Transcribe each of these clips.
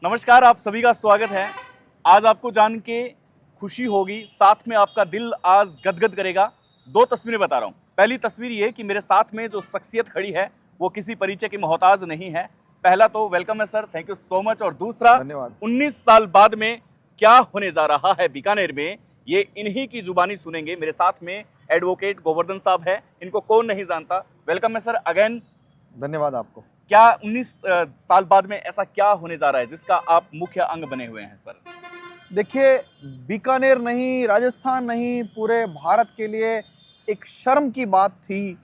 नमस्कार, आप सभी का स्वागत है। आज आपको जान के खुशी होगी, साथ में आपका दिल आज गदगद करेगा। दो तस्वीरें बता रहा हूँ। पहली तस्वीर ये कि मेरे साथ में जो शख्सियत खड़ी है वो किसी परिचय की मोहताज नहीं है। पहला तो वेलकम है sir, thank you so much. और दूसरा, धन्यवाद। 19 साल बाद में क्या होने जा रहा है बीकानेर में, ये इन्हीं की जुबानी सुनेंगे। मेरे साथ में एडवोकेट गोवर्धन साहब है, इनको कौन नहीं जानता। वेलकम है सर अगेन। धन्यवाद आपको। क्या 19 साल बाद में ऐसा क्या होने जा रहा है जिसका आप मुख्य अंग बने हुए हैं सर? देखिए, बीकानेर नहीं, राजस्थान नहीं, पूरे भारत के लिए एक शर्म की बात थी,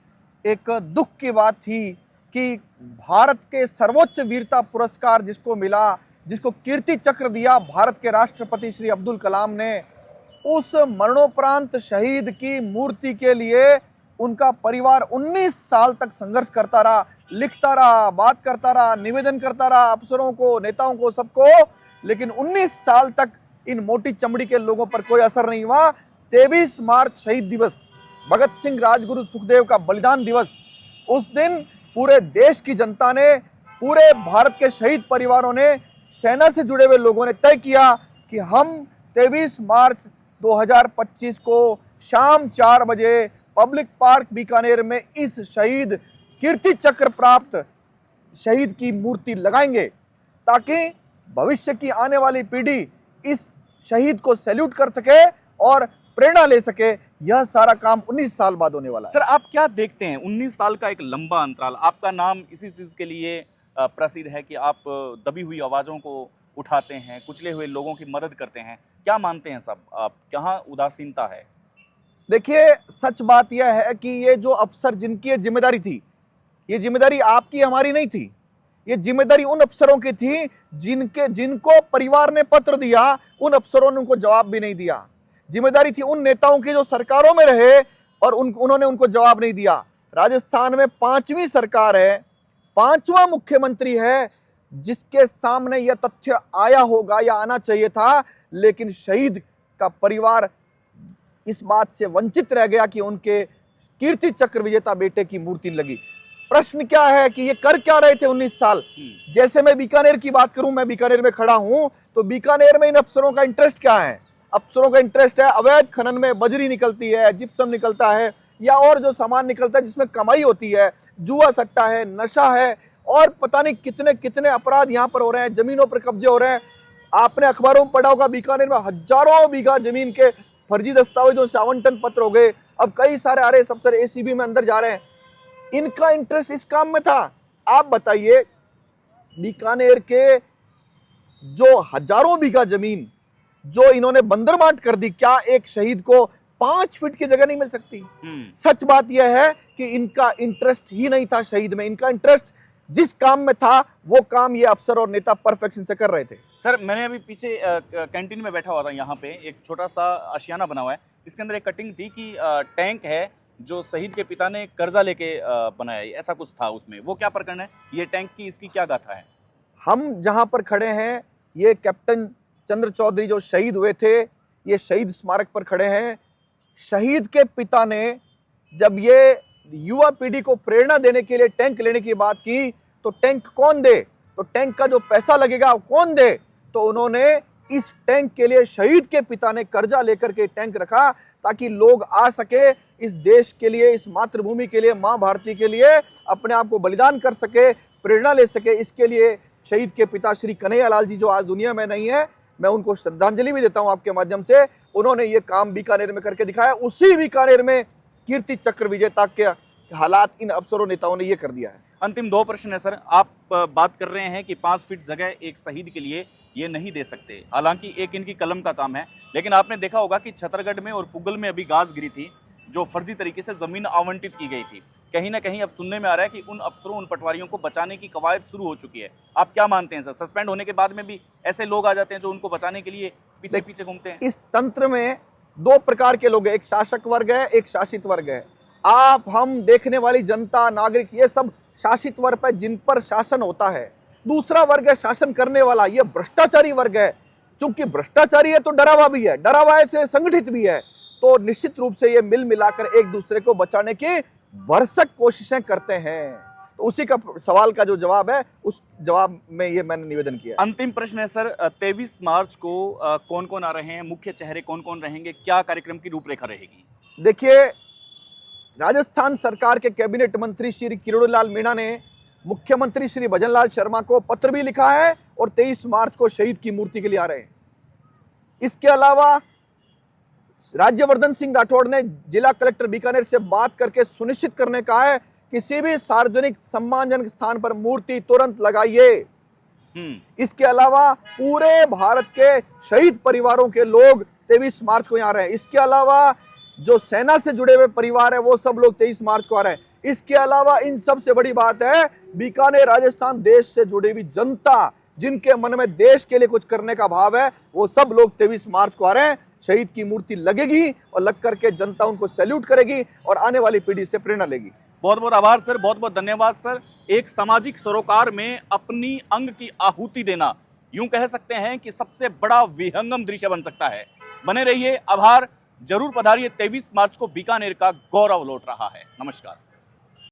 एक दुख की बात थी कि भारत के सर्वोच्च वीरता पुरस्कार जिसको मिला, जिसको कीर्ति चक्र दिया भारत के राष्ट्रपति श्री अब्दुल कलाम ने, उस मरणोपरांत शहीद की मूर्ति के लिए उनका परिवार 19 साल तक संघर्ष करता रहा, लिखता रहा, बात करता रहा, निवेदन करता रहा अफसरों को, नेताओं को, सबको, लेकिन 19 साल तक इन मोटी चमड़ी के लोगों पर कोई असर नहीं हुआ। 23 मार्च शहीद दिवस, भगत सिंह, राजगुरु सुखदेव का बलिदान दिवस, उस दिन पूरे देश की जनता ने, पूरे भारत के शहीद परिवारों ने, सेना से जुड़े हुए लोगों ने तय किया कि हम 23 मार्च 2025 को शाम 4 बजे पब्लिक पार्क बीकानेर में इस शहीद, कीर्ति चक्र प्राप्त शहीद की मूर्ति लगाएंगे, ताकि भविष्य की आने वाली पीढ़ी इस शहीद को सैल्यूट कर सके और प्रेरणा ले सके। यह सारा काम 19 साल बाद होने वाला है। सर, आप क्या देखते हैं 19 साल का एक लंबा अंतराल, आपका नाम इसी चीज के लिए प्रसिद्ध है कि आप दबी हुई आवाजों को उठाते हैं, कुचले हुए लोगों की मदद करते हैं। क्या मानते हैं सब आप, कहाँ उदासीनता है? देखिए, सच बात यह है कि ये जो अफसर जिनकी ये जिम्मेदारी थी, ये जिम्मेदारी आपकी हमारी नहीं थी, ये जिम्मेदारी उन अफसरों की थी जिनको परिवार ने पत्र दिया, उन अफसरों ने उनको जवाब भी नहीं दिया। जिम्मेदारी थी उन नेताओं की जो सरकारों में रहे और उन्होंने उनको जवाब नहीं दिया। राजस्थान में 5वीं सरकार है, 5वां मुख्यमंत्री है जिसके सामने यह तथ्य आया होगा या आना चाहिए था, लेकिन शहीद का परिवार इस बात से वंचित रह गया कि उनके कीर्ति चक्र विजेता बेटे की मूर्ति लगी। प्रश्न क्या है कि ये कर क्या रहे थे 19 साल? जैसे मैं बीकानेर की बात करूं, मैं बीकानेर में खड़ा हूं, तो बीकानेर में इन अफसरों का इंटरेस्ट क्या है? अफसरों का इंटरेस्ट है अवैध खनन में बजरी निकलती है, जिप्सम निकलता है, या और जो सामान निकलता है जिसमें कमाई होती है, जुआ सट्टा है, नशा है, और पता नहीं कितने कितने अपराध यहाँ पर हो रहे हैं, जमीनों पर कब्जे हो रहे हैं। आपने अखबारों में पढ़ा होगा बीकानेर में हजारों बीघा जमीन के फर्जी दस्तावेजों से आवंटन पत्र हो गए। अब कई सारे आरएएस अफसर एसीबी में अंदर जा रहे हैं। इनका इंटरेस्ट इस काम में था। आप बताइए, बीकानेर के जो हजारों बीघा जमीन जो इन्होंने बंदरमाट कर दी, क्या एक शहीद को 5 फीट की जगह नहीं मिल सकती? सच बात यह है कि इनका इंटरेस्ट ही नहीं था शहीद में। इनका इंटरेस्ट जिस काम में था वो काम ये अफसर और नेता परफेक्शन से कर रहे थे। सर, मैंने अभी पीछे कैंटीन में बैठा हुआ था, यहाँ पे एक छोटा सा आशियाना बना हुआ है, इसके अंदर एक कटिंग थी कि टैंक है जो शहीद के पिता ने कर्जा लेके बनाया, ऐसा कुछ था उसमें। वो क्या प्रकरण है, ये टैंक की, इसकी क्या गाथा है? हम जहां पर खड़े हैं, ये कैप्टन चंद्र चौधरी जो शहीद हुए थे, ये शहीद स्मारक पर खड़े हैं। शहीद के पिता ने जब ये युवा पीढ़ी को प्रेरणा देने के लिए टैंक लेने की बात की, तो टैंक कौन दे, तो टैंक का जो पैसा लगेगा कौन दे, तो उन्होंने इस टैंक के लिए शहीद के पिता ने कर्जा लेकर के टैंक रखा, ताकि लोग आ सके इस देश के लिए, इस मातृभूमि के लिए, मां भारती के लिए अपने आप को बलिदान कर सके, प्रेरणा ले सके। इसके लिए शहीद के पिता श्री कन्हैया लाल जी जो आज दुनिया में नहीं है, मैं उनको श्रद्धांजलि भी देता हूं आपके माध्यम से। उन्होंने ये काम बीकानेर में करके दिखाया। उसी बीकानेर में कीर्ति चक्र विजेता के हालात इन अफसरों नेताओं ने ये कर दिया है। अंतिम 2 प्रश्न है सर। आप बात कर रहे हैं कि 5 फीट जगह एक शहीद के लिए ये नहीं दे सकते, हालांकि एक इनकी कलम का काम है, लेकिन आपने देखा होगा कि छतरगढ़ में और पुगल में अभी गाज गिरी थी, जो फर्जी तरीके से जमीन आवंटित की गई थी। कहीं ना कहीं अब सुनने में आ रहा है कि उन अफसरों, उन पटवारियों को बचाने की कवायद शुरू हो चुकी है। आप क्या मानते हैं सर, सस्पेंड होने के बाद में भी ऐसे लोग आ जाते हैं जो उनको बचाने के लिए पीछे पीछे घूमते हैं? इस तंत्र में 2 प्रकार के लोग हैं, एक शासक वर्ग है, एक शासित वर्ग है। आप, हम, देखने वाली जनता, नागरिक, ये सब शासित वर्ग है जिन पर शासन होता है। दूसरा वर्ग है शासन करने वाला, ये भ्रष्टाचारी वर्ग है। चूंकि भ्रष्टाचारी है तो डरावा भी है, डरावा से संगठित भी है, तो निश्चित रूप से ये मिल मिलाकर एक दूसरे को बचाने की भरसक कोशिशें करते हैं। तो उसी का सवाल का जो जवाब है उस जवाब में ये मैंने निवेदन किया है। अंतिम प्रश्न है सर, 23 मार्च को कौन कौन आ रहे हैं, मुख्य चेहरे कौन कौन रहेंगे, क्या कार्यक्रम की रूपरेखा रहेगी? देखिए, राजस्थान सरकार के कैबिनेट मंत्री श्री किरोड़ीलाल मीणा ने मुख्यमंत्री श्री भजनलाल शर्मा को पत्र भी लिखा है और 23 मार्च को शहीद की मूर्ति के लिए आ रहे हैं। इसके अलावा राज्यवर्धन सिंह राठौड़ ने जिला कलेक्टर बीकानेर से बात करके सुनिश्चित करने का है किसी भी सार्वजनिक सम्मानजनक स्थान पर मूर्ति तुरंत लगाइए। इसके अलावा पूरे भारत के शहीद परिवारों के लोग 23 मार्च को यहाँ आ रहे हैं। इसके अलावा जो सेना से जुड़े हुए परिवार है वो सब लोग 23 मार्च को आ रहे हैं। इसके अलावा इन सबसे बड़ी बात है, बीकानेर राजस्थान देश से जुड़ी हुई जनता, जिनके मन में देश के लिए कुछ करने का भाव है, वो सब लोग 23 मार्च को आ रहे हैं। शहीद की मूर्ति लगेगी और लग करके जनता उनको सैल्यूट करेगी और आने वाली पीढ़ी से प्रेरणा लेगी। बहुत बहुत आभार सर, बहुत बहुत धन्यवाद सर। एक सामाजिक सरोकार में अपनी अंग की आहुति देना, यूं कह सकते हैं कि सबसे बड़ा विहंगम दृश्य बन सकता है। बने रहिए, आभार, जरूर पधारिए। 23 मार्च को बीकानेर का गौरव लौट रहा है। नमस्कार।